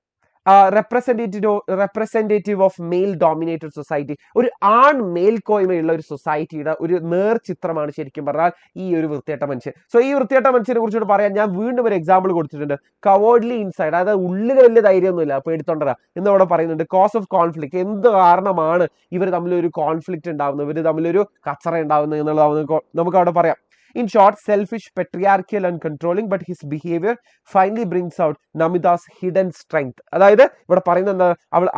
representative of male dominated society, ഒരു ആൺ മേൽക്കോയ്മയുള്ള ഒരു സൊസൈറ്റിയുടെ ഒരു നേർചിത്രമാണ് ശരിക്കും പറഞ്ഞാൽ ഈ ഒരു വൃത്തികെട്ട മനുഷ്യൻ. സോ ഈ വൃത്തികെട്ട മനുഷ്യനെ കുറിച്ചിട്ട് പറയാൻ ഞാൻ വീണ്ടും ഒരു എക്സാമ്പിൾ കൊടുത്തിട്ടുണ്ട്. കവേർഡ്ലി ഇൻസൈഡ്, അതായത് ഉള്ളിൽ വലിയ ധൈര്യമൊന്നുമില്ല, പേടിത്തൊണ്ടരാ എന്ന് അവിടെ പറയുന്നുണ്ട്. കോസ് ഓഫ് കോൺഫ്ലിക്റ്റ്, എന്ത് കാരണമാണ് ഇവർ തമ്മിലൊരു കോൺഫ്ലിക്റ്റ് ഉണ്ടാവുന്നത്, ഇവർ തമ്മിലൊരു കച്ചറ ഉണ്ടാവുന്നത് എന്നുള്ളത് നമുക്ക് അവിടെ പറയാം. In short, selfish, patriarchal and controlling, but his behavior finally brings out Namida's hidden strength. അതായത് ഇവിടെ പറയുന്നത് എന്താ,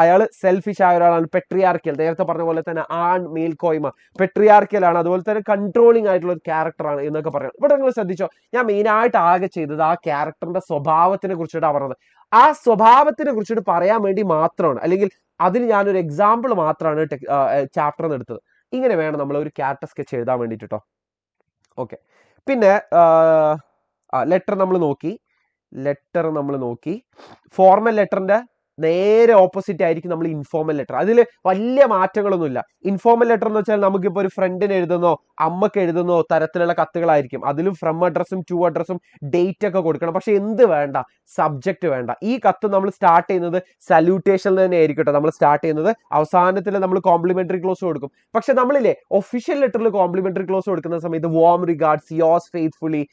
അയാൾ സെൽഫിഷ് ആയ ഒരാളാണ്, പെട്രിയാർക്കൽ, നേരത്തെ പറഞ്ഞ പോലെ തന്നെ ആൺ മേൽക്കോയ്മ, പെട്രിയാർക്കൽ ആണ്, അതുപോലെ തന്നെ കൺട്രോളിംഗ് ആയിട്ടുള്ള ഒരു ക്യാരക്ടറാണ് എന്നൊക്കെ പറയാം. ഇവിടെ നിങ്ങൾ ശ്രദ്ധിച്ചോ, ഞാൻ മെയിനായിട്ട് ആകെ ചെയ്തത് ആ ക്യാരക്ടറിന്റെ സ്വഭാവത്തിനെ കുറിച്ചിട്ടാണ് പറഞ്ഞത്. ആ സ്വഭാവത്തിനെ കുറിച്ചിട്ട് പറയാൻ വേണ്ടി മാത്രമാണ്, അല്ലെങ്കിൽ അതിന് ഞാനൊരു എക്സാമ്പിൾ മാത്രമാണ് ചാപ്റ്ററിൽ നിന്ന് എടുത്തത്. ഇങ്ങനെ വേണം നമ്മൾ ഒരു ക്യാരക്ടർ സ്കെച്ച് എഴുതാൻ വേണ്ടിയിട്ട് കേട്ടോ. ഓക്കെ, പിന്നെ ലെറ്റർ നമ്മൾ നോക്കി. ഫോർമൽ ലെറ്ററിന്റെ നേരെ ഓപ്പോസിറ്റ് ആയിരിക്കും നമ്മൾ ഇൻഫോർമൽ ലെറ്റർ. അതിൽ വലിയ മാറ്റങ്ങളൊന്നുമില്ല. ഇൻഫോർമൽ ലെറ്റർ എന്ന് വെച്ചാൽ നമുക്കിപ്പോൾ ഒരു ഫ്രണ്ടിന് എഴുതുന്നോ അമ്മക്ക് എഴുതുന്നോ തരത്തിലുള്ള കത്തുകളായിരിക്കും. അതിലും ഫ്രം അഡ്രസ്സും ടു അഡ്രസ്സും ഡേറ്റ് ഒക്കെ കൊടുക്കണം. പക്ഷെ എന്ത് വേണ്ട, സബ്ജക്റ്റ് വേണ്ട. ഈ കത്ത് നമ്മൾ സ്റ്റാർട്ട് ചെയ്യുന്നത് സല്യൂട്ടേഷൻ തന്നെ ആയിരിക്കട്ടെ നമ്മൾ സ്റ്റാർട്ട് ചെയ്യുന്നത്. അവസാനത്തിൽ നമ്മൾ കോംപ്ലിമെന്ററി ക്ലോസ് കൊടുക്കും. പക്ഷെ നമ്മളില്ലേ ഒഫീഷ്യൽ ലെറ്ററിൽ കോംപ്ലിമെന്ററി ക്ലോസ് കൊടുക്കുന്ന സമയത്ത് warm regards, yours faithfully,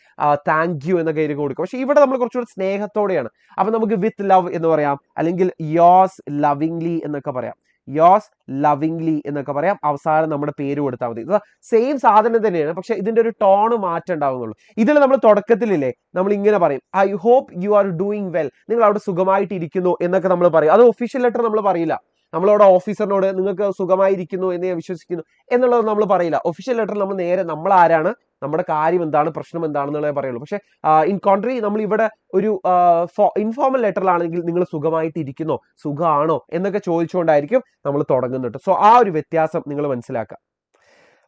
thank you എന്നൊക്കെ ആയിരിക്കും കൊടുക്കും. പക്ഷെ ഇവിടെ നമ്മൾ കുറച്ചുകൂടി സ്നേഹത്തോടെയാണ്. അപ്പൊ നമുക്ക് വിത്ത് ലവ് എന്ന് പറയാം, അല്ലെങ്കിൽ യോസ് ലവിംഗ്ലി എന്നൊക്കെ പറയാം. യോസ് ലവിംഗ്ലി എന്നൊക്കെ പറയാം. അവസാനം നമ്മുടെ പേര് കൊടുത്താൽ മതി. സെയിം സാധനം തന്നെയാണ്, പക്ഷെ ഇതിന്റെ ഒരു ടോണ് മാറ്റം ഉണ്ടാവുന്നുള്ളൂ. ഇതിൽ നമ്മൾ തുടക്കത്തിലില്ലേ നമ്മൾ ഇങ്ങനെ പറയും, I hope you are doing well, നിങ്ങൾ അവിടെ സുഖമായിട്ട് ഇരിക്കുന്നു എന്നൊക്കെ നമ്മൾ പറയും. അത് ഒഫീഷ്യൽ ലെറ്റർ നമ്മൾ പറയില്ല. നമ്മളവിടെ ഓഫീസറിനോട് നിങ്ങൾക്ക് സുഖമായിരിക്കുന്നു എന്ന് ഞാൻ വിശ്വസിക്കുന്നു എന്നുള്ളത് നമ്മൾ പറയില്ല. ഒഫീഷ്യൽ ലെറ്റർ നമ്മൾ നേരെ നമ്മൾ ആരാണ്, നമ്മുടെ കാര്യം എന്താണ്, പ്രശ്നം എന്താണെന്നുള്ളതേ പറയുള്ളൂ. പക്ഷെ ഇൻ കോൺട്രി നമ്മൾ ഇവിടെ ഒരു ഇൻഫോർമൽ ലെറ്ററിലാണെങ്കിൽ നിങ്ങൾ സുഖമായിട്ട് ഇരിക്കുന്നോ, സുഖമാണോ എന്നൊക്കെ ചോദിച്ചുകൊണ്ടായിരിക്കും നമ്മൾ തുടങ്ങുന്നുണ്ട്. സോ ആ ഒരു വ്യത്യാസം നിങ്ങൾ മനസ്സിലാക്കുക.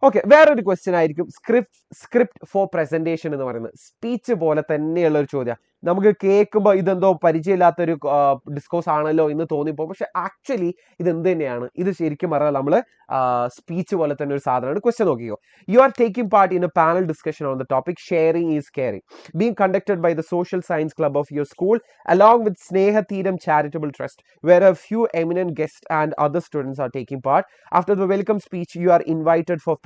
ഓക്കെ, വേറൊരു ക്വസ്റ്റ്യൻ ആയിരിക്കും സ്ക്രിപ്റ്റ് ഫോർ പ്രസന്റേഷൻ എന്ന് പറയുന്നത്. സ്പീച്ച് പോലെ തന്നെയുള്ള ഒരു ചോദ്യം. നമുക്ക് കേൾക്കുമ്പോൾ ഇതെന്തോ പരിചയമില്ലാത്തൊരു ഡിസ്കോസ് ആണല്ലോ എന്ന് തോന്നിപ്പോ, പക്ഷെ ആക്ച്വലി ഇത് എന്ത് തന്നെയാണ്, ഇത് ശരിക്കും പറഞ്ഞാൽ നമ്മൾ സ്പീച്ച് പോലെ തന്നെ ഒരു സാധനമാണ്. ക്വസ്റ്റ്യൻ നോക്കിയോ, you are taking part in a panel discussion on the topic sharing is caring being conducted by the social science club of your school along with Snehathiram Charitable Trust, where a few eminent guests and other students are taking part. After the welcome speech, you are invited for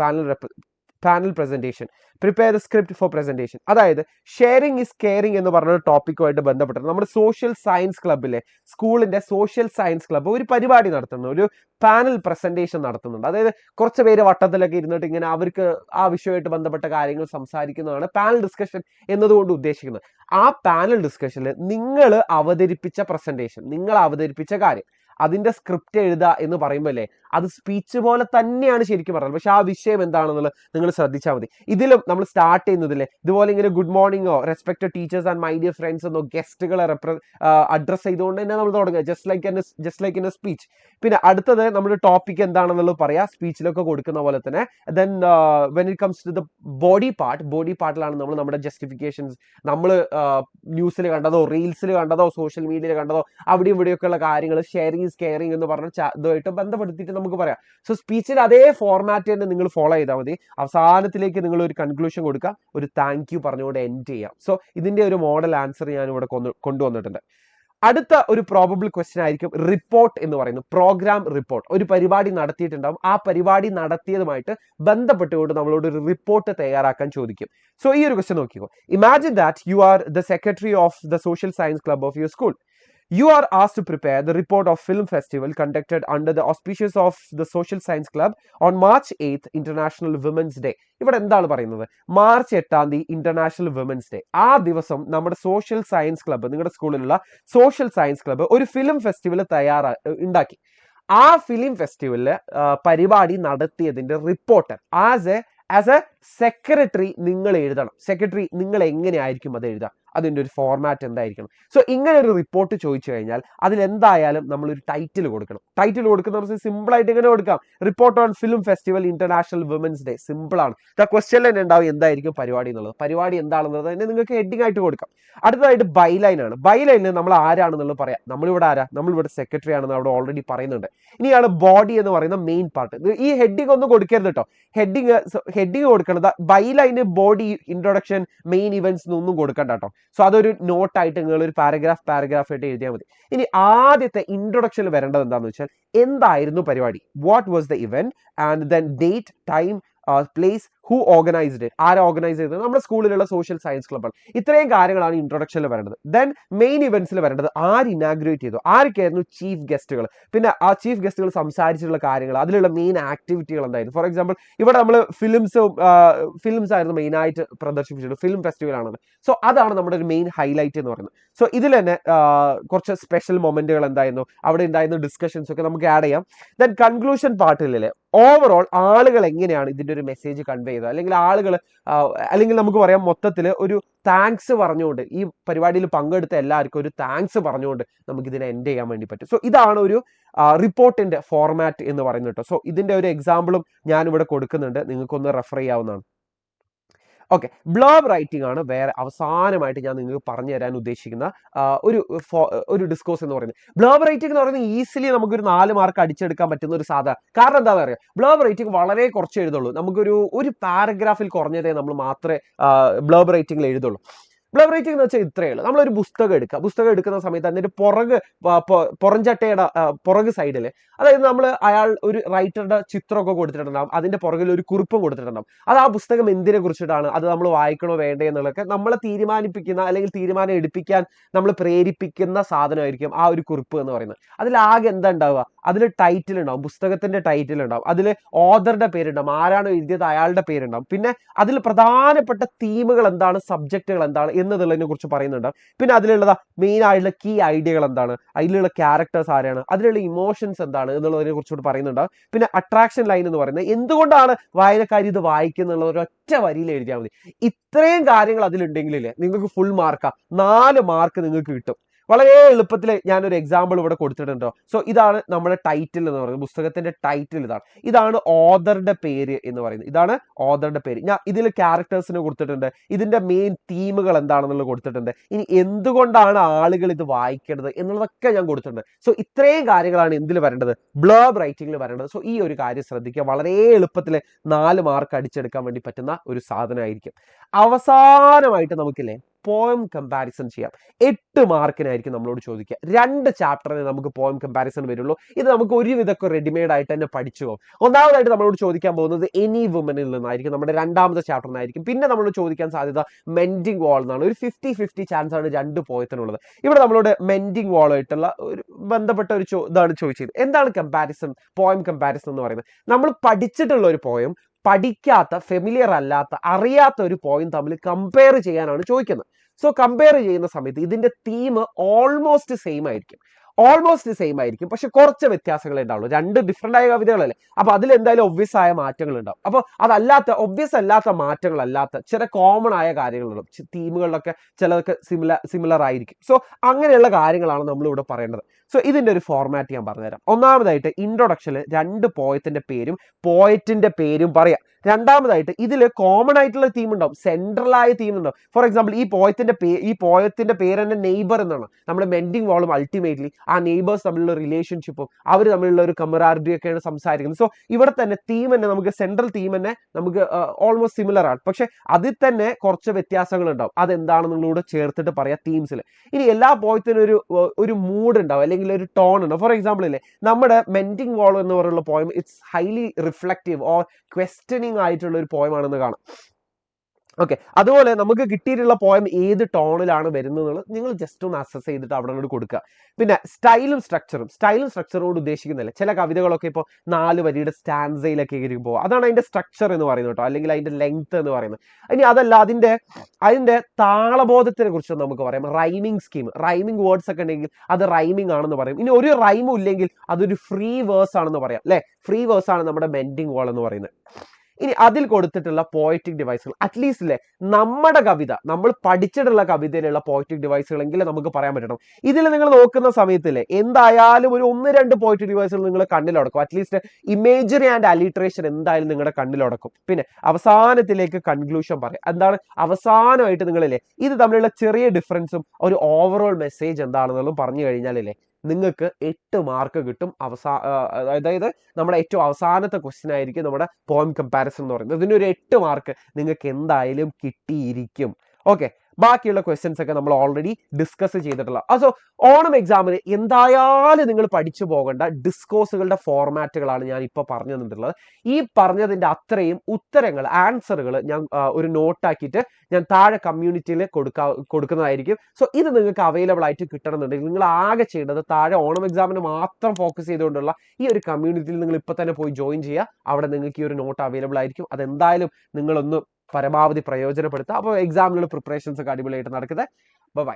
panel presentation. Prepare the script for presentation. അതായത് sharing is caring എന്ന് പറഞ്ഞ ടോപ്പിക്കുമായിട്ട് ബന്ധപ്പെട്ട് നമ്മുടെ social science ക്ലബിലെ സ്കൂളിന്റെ social science club ഒരു പരിപാടി നടത്തുന്നു, ഒരു പാനൽ പ്രസന്റേഷൻ നടത്തുന്നുണ്ട്. അതായത് കുറച്ച് പേര് വട്ടത്തിലൊക്കെ ഇരുന്നിട്ട് ഇങ്ങനെ അവർക്ക് ആ വിഷയമായിട്ട് ബന്ധപ്പെട്ട കാര്യങ്ങൾ സംസാരിക്കുന്നതാണ് പാനൽ ഡിസ്കഷൻ എന്നതുകൊണ്ട് ഉദ്ദേശിക്കുന്നത്. ആ പാനൽ ഡിസ്കഷനിൽ നിങ്ങൾ അവതരിപ്പിച്ച പ്രസന്റേഷൻ, നിങ്ങൾ അവതരിപ്പിച്ച കാര്യം, അതിന്റെ സ്ക്രിപ്റ്റ് എഴുതുക എന്ന് പറയുമ്പോൾ അല്ലേ അത് സ്പീച്ച് പോലെ തന്നെയാണ് ശരിക്കും പറയുന്നത്. പക്ഷെ ആ വിഷയം എന്താണെന്നുള്ളത് നിങ്ങൾ ശ്രദ്ധിച്ചാൽ മതി. ഇതിലും നമ്മൾ സ്റ്റാർട്ട് ചെയ്യുന്നതില്ലേ ഇതുപോലെ ഇങ്ങനെ ഗുഡ് മോർണിംഗോ respected teachers and my dear friends എന്നോ ഗസ്റ്റുകളെ അഡ്രസ് ചെയ്തുകൊണ്ട് തന്നെ നമ്മൾ തുടങ്ങുക, just like in a speech. പിന്നെ അടുത്തത് നമ്മുടെ ടോപ്പിക് എന്താണെന്നുള്ളത് പറയാം, സ്പീച്ചിലൊക്കെ കൊടുക്കുന്ന പോലെ തന്നെ. Then when it comes to the body പാർട്ടിലാണ് നമ്മൾ നമ്മുടെ ജസ്റ്റിഫിക്കേഷൻസ്, നമ്മൾ ന്യൂസിൽ കണ്ടതോ റീൽസിൽ കണ്ടതോ സോഷ്യൽ മീഡിയയിൽ കണ്ടതോ അവിടെയും ഇവിടെയൊക്കെയുള്ള കാര്യങ്ങൾ ഷെയറിംഗ് ഈസ് കെയറിംഗ് എന്ന് പറഞ്ഞ ഇതുമായിട്ട് ബന്ധപ്പെടുത്തിയിട്ട് നമുക്ക് പറയാം. സോ സ്പീച്ചിൽ അതേ ഫോർമാറ്റ് തന്നെ നിങ്ങൾ ഫോളോ ചെയ്താൽ മതി. അവസാനത്തിലേക്ക് നിങ്ങൾ ഒരു കൺക്ലൂഷൻ കൊടുക്കുക, ഒരു താങ്ക് യു പറഞ്ഞുകൊണ്ട് എൻഡ് ചെയ്യാം. സോ ഇതിന്റെ ഒരു മോഡൽ ആൻസർ ഞാൻ ഇവിടെ കൊണ്ടുവന്നിട്ടുണ്ട്. അടുത്ത ഒരു പ്രോബബിൾ ക്വസ്റ്റ്യൻ ആയിരിക്കും റിപ്പോർട്ട് എന്ന് പറയുന്നത്. പ്രോഗ്രാം റിപ്പോർട്ട്, ഒരു പരിപാടി നടത്തിയിട്ടുണ്ടാവും, ആ പരിപാടി നടത്തിയതുമായിട്ട് ബന്ധപ്പെട്ടുകൊണ്ട് നമ്മളോട് ഒരു റിപ്പോർട്ട് തയ്യാറാക്കാൻ ചോദിക്കും. സോ ഈ ഒരു ക്വസ്റ്റ്യൻ നോക്കിക്കോ, imagine that you are the secretary of the social science club of your school. You are asked to prepare the report of film festival conducted under the auspices of the Social Science Club on March 8th, International Women's Day. ഇവിടെ എന്താണ് പറയുന്നത്, March 8-ാം തീയതി international women's day. ആ ദിവസം നമ്മുടെ social science club, നിങ്ങളുടെ സ്കൂളിലുള്ള social science club ഒരു film festival ഉണ്ടാക്കി. ആ ഫിലിം ഫെസ്റ്റിവലില് പരിപാടി നടത്തിയതിന്റെ റിപ്പോർട്ട് ആസ് എ സെക്രട്ടറി നിങ്ങൾ എഴുതണം. സെക്രട്ടറി നിങ്ങൾ എങ്ങനെയായിരിക്കും അത് എഴുതാം, അതിൻ്റെ ഒരു ഫോർമാറ്റ് എന്തായിരിക്കണം. സോ ഇങ്ങനെ ഒരു റിപ്പോർട്ട് ചോദിച്ചു കഴിഞ്ഞാൽ അതിലെന്തായാലും നമ്മളൊരു ടൈറ്റിൽ കൊടുക്കണം. ടൈറ്റിൽ കൊടുക്കുന്ന സിമ്പിളായിട്ട് ഇങ്ങനെ കൊടുക്കാം, report on film festival international women's day. സിമ്പിളാണ്. ക്വസ്റ്റ്യൻ തന്നെ ഉണ്ടാവും എന്തായിരിക്കും പരിപാടി എന്നുള്ളത്. പരിപാടി എന്താണെന്നുള്ളത് തന്നെ നിങ്ങൾക്ക് ഹെഡിങ് ആയിട്ട് കൊടുക്കാം. അടുത്തതായിട്ട് ബൈലൈൻ ആണ്. ബൈലൈനിൽ നമ്മൾ ആരാണെന്നുള്ളത് പറയാം. നമ്മളിവിടെ ആരാ, നമ്മളിവിടെ സെക്രട്ടറി ആണെന്ന് അവിടെ ഓൾറെഡി പറയുന്നുണ്ട്. ഇനിയാണ് ബോഡി എന്ന് പറയുന്ന മെയിൻ പാർട്ട്. ഈ ഹെഡിങ് ഒന്നും കൊടുക്കരുത് കേട്ടോ. ഹെഡിങ് കൊടുക്കണത് ബൈലൈന്, ബോഡി, ഇൻട്രൊഡക്ഷൻ, മെയിൻ ഇവന്റ്സ് ഒന്നും കൊടുക്കണ്ട കേട്ടോ. സോ അതൊരു നോട്ടായിട്ട് നിങ്ങൾ ഒരു പാരഗ്രാഫ് ആയിട്ട് എഴുതിയാൽ മതി. ഇനി ആദ്യത്തെ ഇൻട്രൊഡക്ഷനിൽ വരേണ്ടത് എന്താണെന്ന് വെച്ചാൽ എന്തായിരുന്നു പരിപാടി, what was the event, and then date, time, place, who organised it, ആരെ ഓർഗനൈസ് ചെയ്തത്, നമ്മുടെ സ്കൂളിലുള്ള സോഷ്യൽ സയൻസ് ക്ലബ്ബാണ്. ഇത്രയും കാര്യങ്ങളാണ് ഇൻട്രൊഡക്ഷനിൽ വരേണ്ടത്. ദെൻ മെയിൻ ഇവന്റ്സിൽ വരേണ്ടത് ആര് ഇനാഗ്രേറ്റ് ചെയ്തു, ആരൊക്കെയായിരുന്നു ചീഫ് ഗസ്റ്റുകൾ, പിന്നെ ആ ചീഫ് ഗസ്റ്റുകൾ സംസാരിച്ചിട്ടുള്ള കാര്യങ്ങൾ, അതിലുള്ള മെയിൻ ആക്ടിവിറ്റികൾ എന്തായിരുന്നു. ഫോർ എക്സാമ്പിൾ ഇവിടെ നമ്മൾ ഫിലിംസ് ആയിരുന്നു മെയിൻ ആയിട്ട് പ്രദർശിപ്പിച്ചിട്ടുള്ളത്, ഫിലിം ഫെസ്റ്റിവൽ ആണത്. സോ അതാണ് നമ്മുടെ ഒരു മെയിൻ ഹൈലൈറ്റ് എന്ന് പറയുന്നത്. സോ ഇതിൽ തന്നെ കുറച്ച് സ്പെഷ്യൽ മൊമെന്റുകൾ എന്തായിരുന്നു, അവിടെ ഉണ്ടായിരുന്ന ഡിസ്കഷൻസ് ഒക്കെ നമുക്ക് ആഡ് ചെയ്യാം. ദെൻ കൺക്ലൂഷൻ പാർട്ടിലെ ഓവറോൾ ആളുകൾ എങ്ങനെയാണ് ഇതിന്റെ ഒരു മെസ്സേജ് കൺവേ ചെയ്തത്, അല്ലെങ്കിൽ നമുക്ക് പറയാം മൊത്തത്തിൽ ഒരു താങ്ക്സ് പറഞ്ഞുകൊണ്ട്, ഈ പരിപാടിയിൽ പങ്കെടുത്ത എല്ലാവർക്കും ഒരു താങ്ക്സ് പറഞ്ഞുകൊണ്ട് നമുക്ക് ഇതിനെ എൻഡ് ചെയ്യാൻ വേണ്ടി പറ്റും. സോ ഇതാണ് ഒരു റിപ്പോർട്ടിന്റെ ഫോർമാറ്റ് എന്ന് പറയുന്നത് കേട്ടോ. സോ ഇതിന്റെ ഒരു എക്സാമ്പിളും ഞാനിവിടെ കൊടുക്കുന്നുണ്ട്, നിങ്ങൾക്കൊന്ന് റെഫർ ചെയ്യാവുന്നതാണ്. ഓക്കെ, ബ്ലർബ് റൈറ്റിംഗ് ആണ് വേറെ അവസാനമായിട്ട് ഞാൻ നിങ്ങൾക്ക് പറഞ്ഞു തരാൻ ഉദ്ദേശിക്കുന്ന ഒരു ഡിസ്കോഴ്സ് എന്ന് പറയുന്നത്. ബ്ലർബ് റൈറ്റിംഗ് എന്ന് പറയുന്നത് ഈസിലി നമുക്കൊരു 4 മാർക്ക് അടിച്ചെടുക്കാൻ പറ്റുന്ന ഒരു സാധനം. കാരണം എന്താണെന്ന് അറിയാം, ബ്ലർബ് റൈറ്റിംഗ് വളരെ കുറച്ച് എഴുതുള്ളൂ. ഒരു പാരഗ്രാഫിൽ കുറഞ്ഞതേ നമ്മൾ മാത്രമേ ബ്ലർബ് റൈറ്റിംഗിൽ എഴുതുള്ളൂ. ബ്ലർബ് റൈറ്റിംഗ് എന്ന് വെച്ചാൽ ഇത്രയേ ഉള്ളൂ. നമ്മളൊരു പുസ്തകം എടുക്കുന്ന സമയത്ത് അതിന്റെ പുറംചട്ടയുടെ പുറക് സൈഡിൽ, അതായത് അയാൾ ഒരു റൈറ്ററുടെ ചിത്രമൊക്കെ കൊടുത്തിട്ടുണ്ടാവും, അതിന്റെ പുറകിൽ ഒരു കുറിപ്പും കൊടുത്തിട്ടുണ്ടാവും. അത് ആ പുസ്തകം എന്തിനെ കുറിച്ചിട്ടാണ്, അത് നമ്മൾ വായിക്കണോ വേണ്ടേ എന്നുള്ളതൊക്കെ നമ്മളെ തീരുമാനിപ്പിക്കുന്ന അല്ലെങ്കിൽ തീരുമാനം എടുപ്പിക്കാൻ നമ്മൾ പ്രേരിപ്പിക്കുന്ന സാധനമായിരിക്കും ആ ഒരു കുറിപ്പ് എന്ന് പറയുന്നത്. അതിലാകെ എന്താ ഉണ്ടാവുക, അതിൽ ടൈറ്റിൽ ഉണ്ടാവും, പുസ്തകത്തിന്റെ ടൈറ്റിൽ ഉണ്ടാവും, അതിൽ ഓഥറുടെ പേരുണ്ടാവും, ആരാണോ എഴുതിയത് അയാളുടെ പേരുണ്ടാവും, പിന്നെ അതിൽ പ്രധാനപ്പെട്ട തീമുകൾ എന്താണ്, സബ്ജക്റ്റുകൾ എന്താണ് എന്നതിനെ കുറിച്ച് പറയുന്നുണ്ട്. പിന്നെ അതിലുള്ള മെയിൻ ആയിട്ടുള്ള കീ ഐഡിയകൾ എന്താണ്, അതിലുള്ള ക്യാരക്ടേഴ്സ് ആരാണ്, അതിലുള്ള ഇമോഷൻസ് എന്താണ് എന്നുള്ളതിനെ കുറിച്ചുകൂടി പറയുന്നുണ്ട്. പിന്നെ അട്രാക്ഷൻ ലൈൻ എന്ന് പറയുന്നത് എന്തുകൊണ്ടാണ് വായനക്കാരി ഇത് വായിക്കുന്നുള്ള ഒരൊറ്റ വരിയിൽ എഴുതിയാൽ മതി. ഇത്രയും കാര്യങ്ങൾ അതിലുണ്ടെങ്കിലേ നിങ്ങൾക്ക് ഫുൾ മാർക്കാ, 4 മാർക്ക് നിങ്ങൾക്ക് കിട്ടും. വളരെ എളുപ്പത്തിൽ ഞാനൊരു എക്സാമ്പിൾ ഇവിടെ കൊടുത്തിട്ടുണ്ടോ. സോ ഇതാണ് നമ്മുടെ ടൈറ്റിൽ എന്ന് പറയുന്നത്, പുസ്തകത്തിന്റെ ടൈറ്റിൽ ഇതാണ് ഓഥറുടെ പേര് എന്ന് പറയുന്നത്, ഇതാണ് ഓഥറുടെ പേര്. ഞാൻ ഇതിൽ ക്യാരക്ടേഴ്സിന് കൊടുത്തിട്ടുണ്ട്, ഇതിന്റെ മെയിൻ തീമുകൾ എന്താണെന്നുള്ളത് കൊടുത്തിട്ടുണ്ട്, ഇനി എന്തുകൊണ്ടാണ് ആളുകൾ ഇത് വായിക്കേണ്ടത് എന്നുള്ളതൊക്കെ ഞാൻ കൊടുത്തിട്ടുണ്ട്. സോ ഇത്രയും കാര്യങ്ങളാണ് എന്തിൽ വരേണ്ടത്, ബ്ലർബ് റൈറ്റിംഗിൽ വരേണ്ടത്. സോ ഈ ഒരു കാര്യം ശ്രദ്ധിക്കുക, വളരെ എളുപ്പത്തിൽ 4 മാർക്ക് അടിച്ചെടുക്കാൻ വേണ്ടി പറ്റുന്ന ഒരു സാധനമായിരിക്കും. അവസാനമായിട്ട് നമുക്കില്ലേ പോയം കമ്പാരിസൺ ചെയ്യാം. 8 മാർക്കിനായിരിക്കും നമ്മളോട് ചോദിക്കുക. 2 ചാപ്റ്ററിന് നമുക്ക് പോയം കമ്പാരിസൺ വരുള്ളൂ. ഇത് നമുക്ക് ഒരുവിധമൊക്കെ റെഡിമെയ്ഡ് ആയിട്ട് തന്നെ പഠിച്ചു പോകും. ഒന്നാമതായിട്ട് നമ്മളോട് ചോദിക്കാൻ പോകുന്നത് എനി വുമനിൽ നിന്നായിരിക്കും, നമ്മുടെ 2ാമത്തെ ചാപ്റ്ററിനായിരിക്കും. പിന്നെ നമ്മളോട് ചോദിക്കാൻ സാധ്യത മെൻഡിങ് വാൾ എന്നാണ്. ഒരു 50-50 ചാൻസ് ആണ് 2 പോയത്തിനുള്ളത്. ഇവിടെ നമ്മളോട് മെൻഡിങ് വാളുമായിട്ടുള്ള ഒരു ബന്ധപ്പെട്ട ഇതാണ് ചോദിച്ചത്. എന്താണ് കമ്പാരിസൺ, പോയം കമ്പാരിസൺ എന്ന് പറയുന്നത്? നമ്മൾ പഠിച്ചിട്ടുള്ള ഒരു പോയം പഠിക്കാത്ത, ഫെമിലിയർ അല്ലാത്ത, അറിയാത്ത ഒരു പോയിന്റ് തമ്മിൽ കമ്പയർ ചെയ്യാനാണ് ചോദിക്കുന്നത്. സോ കമ്പയർ ചെയ്യുന്ന സമയത്ത് ഇതിന്റെ തീം ഓൾമോസ്റ്റ് സെയിം ആയിരിക്കും, പക്ഷെ കുറച്ച് വ്യത്യാസങ്ങളെ ഉണ്ടാവുള്ളൂ. 2 ഡിഫറെന്റ് ആയ കവിതകളല്ലേ, അപ്പൊ അതിൽ എന്തായാലും ഒബ്വിയസ് ആയ മാറ്റങ്ങൾ ഉണ്ടാവും. അപ്പൊ ഒബ്വിയസ് അല്ലാത്ത മാറ്റങ്ങളല്ലാത്ത ചില കോമൺ ആയ കാര്യങ്ങളുണ്ടാവും. തീമുകളിലൊക്കെ ചിലതൊക്കെ സിമിലർ ആയിരിക്കും. സോ അങ്ങനെയുള്ള കാര്യങ്ങളാണ് നമ്മൾ ഇവിടെ പറയേണ്ടത്. സോ ഇതിന്റെ ഒരു ഫോർമാറ്റ് ഞാൻ പറഞ്ഞുതരാം. ഒന്നാമതായിട്ട് ഇൻട്രൊഡക്ഷനിൽ 2 പോയറ്റിന്റെ പേരും പറയാം. രണ്ടാമതായിട്ട് ഇതിൽ കോമൺ ആയിട്ടുള്ള തീം ഉണ്ടാവും, സെൻട്രൽ ആയ തീം ഉണ്ടാവും. ഫോർ എക്സാമ്പിൾ ഈ പോയത്തിന്റെ പേര് തന്നെ നെയ്ബർ എന്നാണ്. നമ്മുടെ മെൻഡിങ് വാളും അൾട്ടിമേറ്റ്ലി ആ നെയ്ബേഴ്സ് തമ്മിലുള്ള റിലേഷൻഷിപ്പും അവർ തമ്മിലുള്ള ഒരു കമറാരിറ്റി ഒക്കെയാണ് സംസാരിക്കുന്നത്. സോ ഇവിടെ തന്നെ തീം തന്നെ നമുക്ക് സെൻട്രൽ തീം തന്നെ നമുക്ക് ഓൾമോസ്റ്റ് സിമിലർ ആണ്, പക്ഷെ അതിൽ തന്നെ കുറച്ച് വ്യത്യാസങ്ങൾ ഉണ്ടാവും. അതെന്താണെന്നുള്ളൂടെ ചേർത്തിട്ട് പറയാം തീംസിൽ. ഇനി എല്ലാ പോയത്തിനും ഒരു മൂഡ് ഉണ്ടാവും, അല്ലെങ്കിൽ ഒരു ടോൺ ഉണ്ടാവും. ഫോർ എക്സാമ്പിൾ ഇല്ലേ, നമ്മുടെ മെൻഡിങ് വാൾ എന്ന് പറയുന്ന poem it's highly reflective or questioning ആയിട്ടുള്ള ഒരു പോയമാണെന്ന് കാണാം. ഓക്കെ, അതുപോലെ നമുക്ക് കിട്ടിയിട്ടുള്ള പോയം ഏത് ടോണിലാണ് വരുന്നത് നിങ്ങൾ ജസ്റ്റ് ഒന്ന് അസസ് ചെയ്തിട്ട് അവിടെ അങ്ങോട്ട് കൊടുക്കുക. പിന്നെ സ്റ്റൈലും സ്ട്രക്ചറോട് ഉദ്ദേശിക്കുന്നില്ല. ചില കവിതകളൊക്കെ ഇപ്പോൾ 4 വരിയുടെ സ്റ്റാൻസയിലൊക്കെ ഇരിക്കുമ്പോൾ അതാണ് അതിന്റെ സ്ട്രക്ചർ എന്ന് പറയുന്നത് കേട്ടോ, അല്ലെങ്കിൽ അതിന്റെ ലെങ്ത് എന്ന് പറയുന്നത്. ഇനി അതല്ല, അതിന്റെ താളബോധത്തിനെ കുറിച്ച് നമുക്ക് പറയാം. റൈമിംഗ് വേർഡ്സ് ഒക്കെ ഉണ്ടെങ്കിൽ അത് റൈമിംഗ് ആണെന്ന് പറയും. ഇനി ഒരു റൈമും ഇല്ലെങ്കിൽ അതൊരു ഫ്രീ വേഴ്സ് ആണെന്ന് പറയാം അല്ലെ. ഫ്രീ വേഴ്സ് ആണ് നമ്മുടെ മെൻഡിങ് വാൾ എന്ന് പറയുന്നത്. ഇനി അതിൽ കൊടുത്തിട്ടുള്ള പോയറ്റിക് ഡിവൈസുകൾ അറ്റ്ലീസ്റ്റ് അല്ലേ നമ്മുടെ കവിത, നമ്മൾ പഠിച്ചിട്ടുള്ള കവിതയിലുള്ള പോയറ്റിക് ഡിവൈസുകൾ എങ്കിലും നമുക്ക് പറയാൻ പറ്റണം. ഇതിൽ നിങ്ങൾ നോക്കുന്ന സമയത്തില്ലേ എന്തായാലും ഒരു 1-2 പോയറ്റിക് ഡിവൈസുകൾ നിങ്ങൾ കണ്ണിലടക്കും. അറ്റ്ലീസ്റ്റ് ഇമേജറി ആൻഡ് അലിട്രേഷൻ എന്തായാലും നിങ്ങളുടെ കണ്ണിലടക്കും. പിന്നെ അവസാനത്തിലേക്ക് കൺക്ലൂഷൻ പറയാം. എന്താണ് അവസാനമായിട്ട് നിങ്ങളില്ലേ ഇത് തമ്മിലുള്ള ചെറിയ ഡിഫറൻസും ഒരു ഓവറോൾ മെസ്സേജ് എന്താണെന്നുള്ളതും പറഞ്ഞു കഴിഞ്ഞാലല്ലേ നിങ്ങൾക്ക് 8 മാർക്ക് കിട്ടും. അതായത് നമ്മുടെ ഏറ്റവും അവസാനത്തെ ക്വസ്റ്റ്യൻ ആയിരിക്കും നമ്മുടെ പോയം കമ്പാരിസൺ എന്ന് പറയുന്നത്. ഇതിനൊരു 8 മാർക്ക് നിങ്ങൾക്ക് എന്തായാലും കിട്ടിയിരിക്കും. ഓക്കെ, ബാക്കിയുള്ള ക്വസ്റ്റ്യൻസ് ഒക്കെ നമ്മൾ ഓൾറെഡി ഡിസ്കസ് ചെയ്തിട്ടുള്ള. സോ ഓണം എക്സാമിന് എന്തായാലും നിങ്ങൾ പഠിച്ചു പോകേണ്ട ഡിസ്കോഴ്സുകളുടെ ഫോർമാറ്റുകളാണ് ഞാൻ ഇപ്പോൾ പറഞ്ഞു തന്നിട്ടുള്ളത്. ഈ പറഞ്ഞതിന്റെ അത്രയും ഉത്തരങ്ങൾ, ആൻസറുകൾ ഞാൻ ഒരു നോട്ടാക്കിയിട്ട് ഞാൻ താഴെ കമ്മ്യൂണിറ്റിയിൽ കൊടുക്കുന്നതായിരിക്കും. സോ ഇത് നിങ്ങൾക്ക് അവൈലബിൾ ആയിട്ട് കിട്ടണമെന്നുണ്ടെങ്കിൽ നിങ്ങൾ ആകെ ചെയ്യേണ്ടത് താഴെ ഓണം എക്സാമിന് മാത്രം ഫോക്കസ് ചെയ്തുകൊണ്ടുള്ള ഈ ഒരു കമ്മ്യൂണിറ്റിയിൽ നിങ്ങൾ ഇപ്പോൾ തന്നെ പോയി ജോയിൻ ചെയ്യുക. അവിടെ നിങ്ങൾക്ക് ഈ ഒരു നോട്ട് അവൈലബിൾ ആയിരിക്കും. അതെന്തായാലും നിങ്ങളൊന്ന് പരമാവധി പ്രയോജനപ്പെടുത്തുക. അപ്പോൾ എക്സാമിനുള്ള പ്രിപ്പറേഷൻസ് ഒക്കെ അടിപൊളിയായിട്ട് നടക്കുന്നത്. ബൈ.